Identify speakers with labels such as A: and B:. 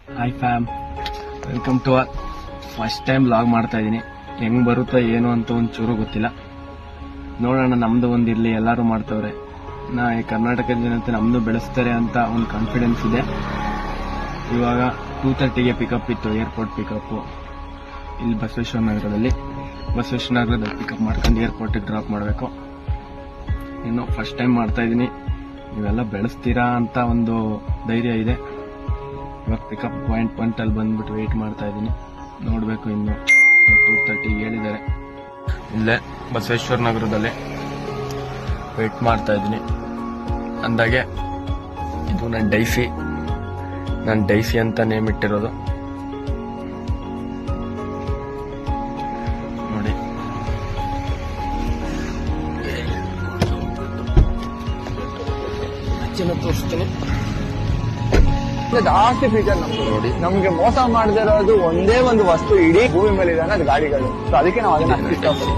A: Hi fam, welcome to first time vlog ಮಾಡ್ತಾ ಇದ್ದೀನಿ. ಹೆಂಗ್ ಬರುತ್ತೋ ಏನು ಅಂತ ಒಂಚೂರು ಗೊತ್ತಿಲ್ಲ. ನೋಡೋಣ, ನಮ್ದು ಒಂದಿರ್ಲಿ, ಎಲ್ಲರೂ ಮಾಡ್ತವ್ರೆ. ಈ ಕರ್ನಾಟಕದ ಜನತೆ ನಮ್ದು ಬೆಳೆಸ್ತಾರೆ ಅಂತ ಒಂದು ಕಾನ್ಫಿಡೆನ್ಸ್ ಇದೆ. ಇವಾಗ 2:30ಗೆ ಪಿಕಪ್ ಇತ್ತು, ಏರ್ಪೋರ್ಟ್ ಪಿಕಪ್ ಇಲ್ಲಿ ಬಸವೇಶ್ವರ ನಗರದಲ್ಲಿ ಪಿಕಪ್ ಮಾಡ್ಕೊಂಡು ಏರ್ಪೋರ್ಟಿಗೆ ಡ್ರಾಪ್ ಮಾಡಬೇಕು. ಇನ್ನು ಫಸ್ಟ್ ಟೈಮ್ ಮಾಡ್ತಾ ಇದ್ದೀನಿ. ನೀವೆಲ್ಲ ಬೆಳೆಸ್ತೀರಾ ಅಂತ ಒಂದು ಧೈರ್ಯ ಇದೆ. ಇವಾಗ ಪಿಕಪ್ ಪಾಯಿಂಟ್ ಅಲ್ಲಿ ಬಂದ್ಬಿಟ್ಟು ವೆಯ್ಟ್ ಮಾಡ್ತಾ ಇದ್ದೀನಿ. ನೋಡಬೇಕು, ಇನ್ನು 2:30 ಹೇಳಿದ್ದಾರೆ. ಇಲ್ಲೇ ಬಸವೇಶ್ವರ ನಗರದಲ್ಲಿ ವೆಯ್ಟ್ ಮಾಡ್ತಾ ಇದ್ದೀನಿ. ಅಂದಾಗೆ ಇದು ನನ್ನ ಡೈಸಿ ಅಂತ ನೇಮ್ ಇಟ್ಟಿರೋದು ನೋಡಿ. ತೋರಿಸ್ತೀನಿ.
B: ಜಾಸ್ತಿ ಫೀಚರ್ ನಮ್ಗೆ ನೋಡಿ, ನಮ್ಗೆ ಮೋಸ ಮಾಡದೇ ಇರೋದು ಒಂದೇ ಒಂದು ವಸ್ತು ಇಡೀ ಭೂಮಿ ಮೇಲೆ ಇದೆ, ಅದು ಗಾಡಿಗಳು. ಸೊ ಅದಕ್ಕೆ ನಾವು ಅದನ್ನ ಇಷ್ಟಪಡ್ತೀವಿ.